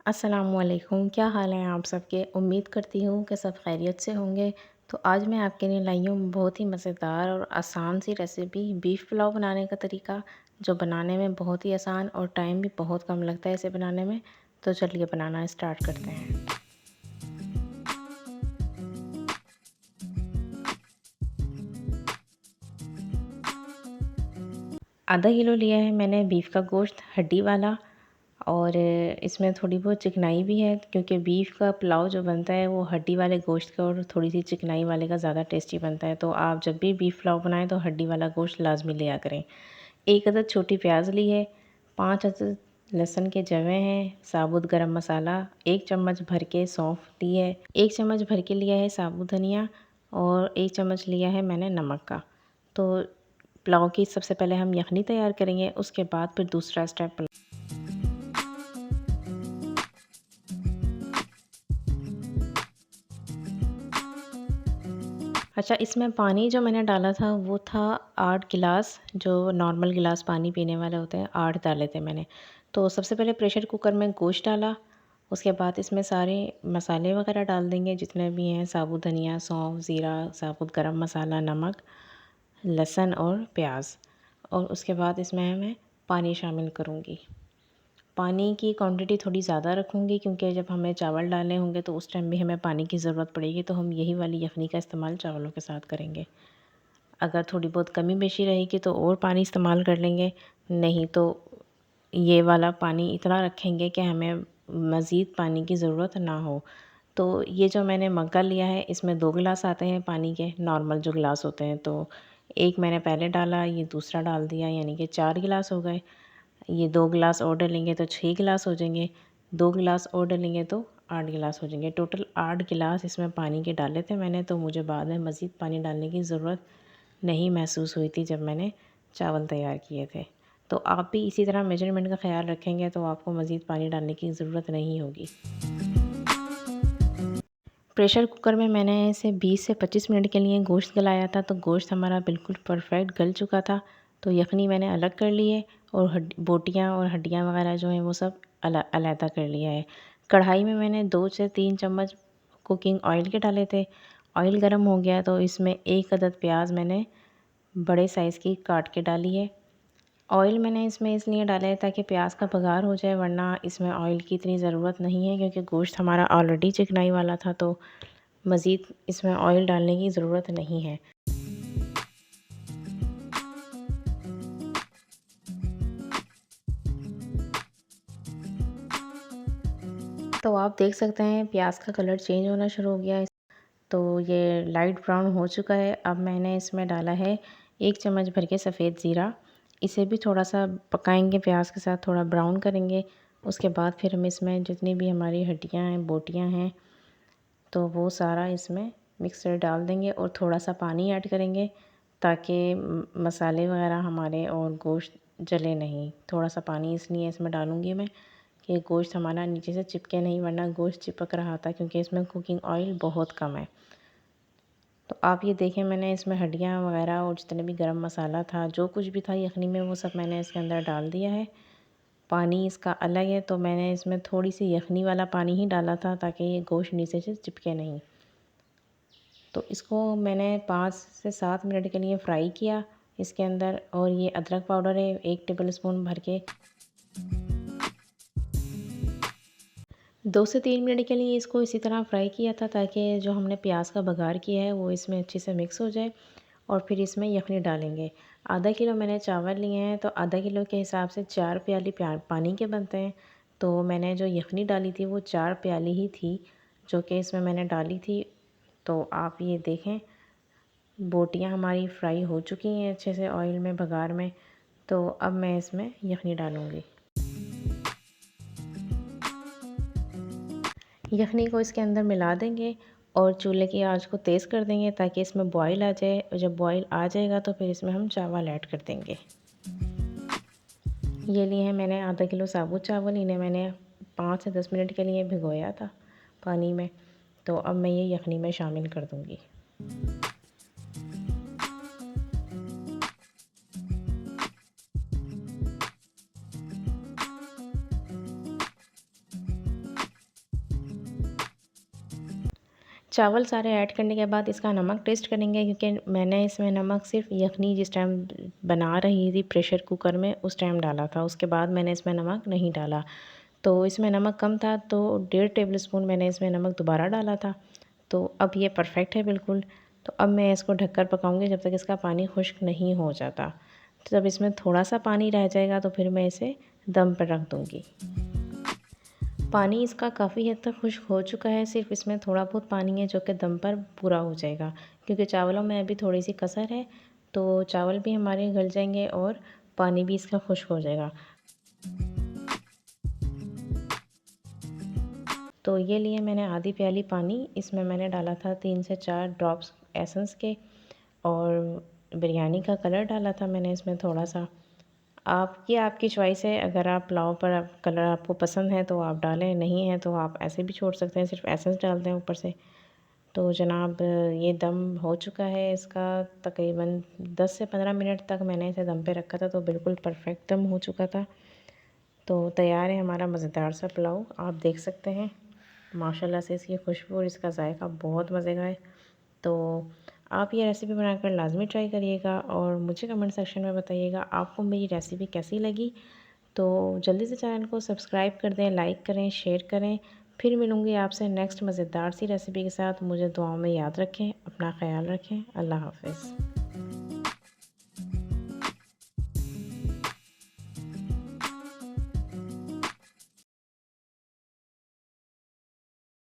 अस्सलामुअलैकुम, क्या हाल है आप सबके। उम्मीद करती हूँ कि सब खैरियत से होंगे। तो आज मैं आपके लिए लाई हूँ बहुत ही मज़ेदार और आसान सी रेसिपी, बीफ पुलाव बनाने का तरीका, जो बनाने में बहुत ही आसान और टाइम भी बहुत कम लगता है इसे बनाने में। तो चलिए बनाना स्टार्ट करते हैं। आधा किलो लिया है मैंने बीफ का गोश्त, हड्डी वाला। और इसमें थोड़ी बहुत चिकनाई भी है, क्योंकि बीफ का पुलाव जो बनता है वो हड्डी वाले गोश्त का और थोड़ी सी चिकनाई वाले का ज़्यादा टेस्टी बनता है। तो आप जब भी बीफ पुलाव बनाएं तो हड्डी वाला गोश्त लाजमी लिया करें। एक अदद छोटी प्याज ली है, 5 अदद लहसुन के जवे हैं, साबुत गरम मसाला, 1 चम्मच भर के सौंफ ली है, 1 चम्मच भर के लिया है साबुत धनिया, और 1 चम्मच लिया है मैंने नमक का। तो पुलाव की सबसे पहले हम यखनी तैयार करेंगे, उसके बाद फिर दूसरा स्टेप। अच्छा, इसमें पानी जो मैंने डाला था वो था 8 गिलास, जो नॉर्मल गिलास पानी पीने वाले होते हैं, 8 डाले थे मैंने। तो सबसे पहले प्रेशर कुकर में गोश्त डाला, उसके बाद इसमें सारे मसाले वगैरह डाल देंगे जितने भी हैं, साबुत धनिया, सौंफ, ज़ीरा, साबुत गरम मसाला, नमक, लहसुन और प्याज। और उसके बाद इसमें मैं पानी शामिल करूँगी। पानी की क्वांटिटी थोड़ी ज़्यादा रखूँगी, क्योंकि जब हमें चावल डालने होंगे तो उस टाइम भी हमें पानी की ज़रूरत पड़ेगी, तो हम यही वाली यखनी का इस्तेमाल चावलों के साथ करेंगे। अगर थोड़ी बहुत कमी बेशी रहेगी तो और पानी इस्तेमाल कर लेंगे, नहीं तो ये वाला पानी इतना रखेंगे कि हमें मज़ीद पानी की ज़रूरत ना हो। तो ये जो मैंने मग्गा लिया है, इसमें 2 गिलास आते हैं पानी के, नॉर्मल जो गिलास होते हैं। तो एक मैंने पहले डाला, ये दूसरा डाल दिया, यानी कि 4 गिलास हो गए। ये 2 गिलास और डालेंगे तो 6 गिलास हो जाएंगे, 2 गिलास और डालेंगे तो 8 गिलास हो जाएंगे। टोटल 8 गिलास इसमें पानी के डाले थे मैंने। तो मुझे बाद में मज़ीद पानी डालने की ज़रूरत नहीं महसूस हुई थी जब मैंने चावल तैयार किए थे। तो आप भी इसी तरह मेजरमेंट का ख़्याल रखेंगे तो आपको मज़ीद पानी डालने की ज़रूरत नहीं होगी। प्रेशर कुकर में मैंने इसे 20 से 25 मिनट के लिए गोश्त गलाया था, तो गोश्त हमारा बिल्कुल परफेक्ट गल चुका था। तो यखनी मैंने अलग कर ली है, और बोटियाँ और हड्डियाँ वगैरह जो हैं वो सब अलहदा कर लिया है। कढ़ाई में मैंने 2 से 3 चम्मच कुकिंग ऑयल के डाले थे। ऑयल गर्म हो गया तो इसमें 1 अदद प्याज मैंने बड़े साइज़ की काट के डाली है। ऑयल मैंने इसमें इसलिए डाला है ताकि प्याज का बघार हो जाए, वरना इसमें ऑयल की इतनी ज़रूरत नहीं है, क्योंकि गोश्त हमारा ऑलरेडी चिकनाई वाला था। तो मज़ीद इसमें ऑयल डालने की ज़रूरत नहीं है। तो आप देख सकते हैं प्याज का कलर चेंज होना शुरू हो गया है। तो ये लाइट ब्राउन हो चुका है। अब मैंने इसमें डाला है 1 चम्मच भर के सफ़ेद ज़ीरा। इसे भी थोड़ा सा पकाएंगे, प्याज के साथ थोड़ा ब्राउन करेंगे। उसके बाद फिर हम इसमें जितनी भी हमारी हड्डियाँ हैं, बोटियाँ हैं, तो वो सारा इसमें मिक्सर डाल देंगे और थोड़ा सा पानी ऐड करेंगे, ताकि मसाले वगैरह हमारे और गोश्त जले नहीं। थोड़ा सा पानी इसलिए इसमें डालूँगी मैं कि गोश्त हमारा नीचे से चिपके नहीं, वरना गोश्त चिपक रहा था, क्योंकि इसमें कुकिंग ऑयल बहुत कम है। तो आप ये देखें, मैंने इसमें हड्डियाँ वगैरह और जितने भी गरम मसाला था, जो कुछ भी था यखनी में, वो सब मैंने इसके अंदर डाल दिया है। पानी इसका अलग है, तो मैंने इसमें थोड़ी सी यखनी वाला पानी ही डाला था, ताकि ये गोश्त नीचे से चिपके नहीं। तो इसको मैंने 5 से 7 मिनट के लिए फ्राई किया इसके अंदर। और ये अदरक पाउडर है 1 टेबल स्पून भर के। 2 से 3 मिनट के लिए इसको इसी तरह फ्राई किया था, ताकि जो हमने प्याज का बघार किया है वो इसमें अच्छे से मिक्स हो जाए। और फिर इसमें यखनी डालेंगे। आधा किलो मैंने चावल लिए हैं, तो आधा किलो के हिसाब से 4 प्याली पानी के बनते हैं। तो मैंने जो यखनी डाली थी वो 4 प्याली ही थी, जो कि इसमें मैंने डाली थी। तो आप ये देखें, बोटियाँ हमारी फ्राई हो चुकी हैं अच्छे से ऑयल में, बघार में। तो अब मैं इसमें यखनी डालूँगी। यखनी को इसके अंदर मिला देंगे और चूल्हे की आंच को तेज़ कर देंगे, ताकि इसमें बॉयल आ जाए। और जब बॉयल आ जाएगा तो फिर इसमें हम चावल ऐड कर देंगे। ये लिए हैं मैंने आधा किलो साबुत चावल। इन्हें मैंने 5 से 10 मिनट के लिए भिगोया था पानी में। तो अब मैं ये यखनी में शामिल कर दूँगी। चावल सारे ऐड करने के बाद इसका नमक टेस्ट करेंगे, क्योंकि मैंने इसमें नमक सिर्फ यखनी जिस टाइम बना रही थी प्रेशर कुकर में उस टाइम डाला था, उसके बाद मैंने इसमें नमक नहीं डाला। तो इसमें नमक कम था तो 1.5 टेबल स्पून मैंने इसमें नमक दोबारा डाला था। तो अब ये परफेक्ट है बिल्कुल। तो अब मैं इसको ढककर पकाऊंगी जब तक इसका पानी खुश्क नहीं हो जाता। तो जब इसमें थोड़ा सा पानी रह जाएगा तो फिर मैं इसे दम पर रख दूँगी। पानी इसका काफ़ी हद तक खुश्क हो चुका है, सिर्फ इसमें थोड़ा बहुत पानी है जो कि दम पर पूरा हो जाएगा, क्योंकि चावलों में अभी थोड़ी सी कसर है। तो चावल भी हमारे गल जाएंगे और पानी भी इसका खुश्क हो जाएगा। तो ये लिए मैंने आधी प्याली पानी, इसमें मैंने डाला था 3 से 4 ड्रॉप्स एसेंस के, और बिरयानी का कलर डाला था मैंने इसमें थोड़ा सा। आपकी चॉइस है, अगर आप पुलाव पर कलर आपको पसंद है तो आप डालें, नहीं है तो आप ऐसे भी छोड़ सकते हैं, सिर्फ एसेंस डाल दें ऊपर से। तो जनाब ये दम हो चुका है इसका, तकरीबन 10 से 15 मिनट तक मैंने इसे दम पे रखा था, तो बिल्कुल परफेक्ट दम हो चुका था। तो तैयार है हमारा मज़ेदार सा पुलाव, आप देख सकते हैं। माशाल्लाह से इसकी खुशबू और इसका जायका बहुत मज़े का है। तो आप ये रेसिपी बनाकर लाज़मी ट्राई करिएगा और मुझे कमेंट सेक्शन में बताइएगा आपको मेरी रेसिपी कैसी लगी। तो जल्दी से चैनल को सब्सक्राइब कर दें, लाइक करें, शेयर करें। फिर मिलूँगी आपसे नेक्स्ट मज़ेदार सी रेसिपी के साथ। मुझे दुआओं में याद रखें, अपना ख़्याल रखें। अल्लाह हाफ़िज़।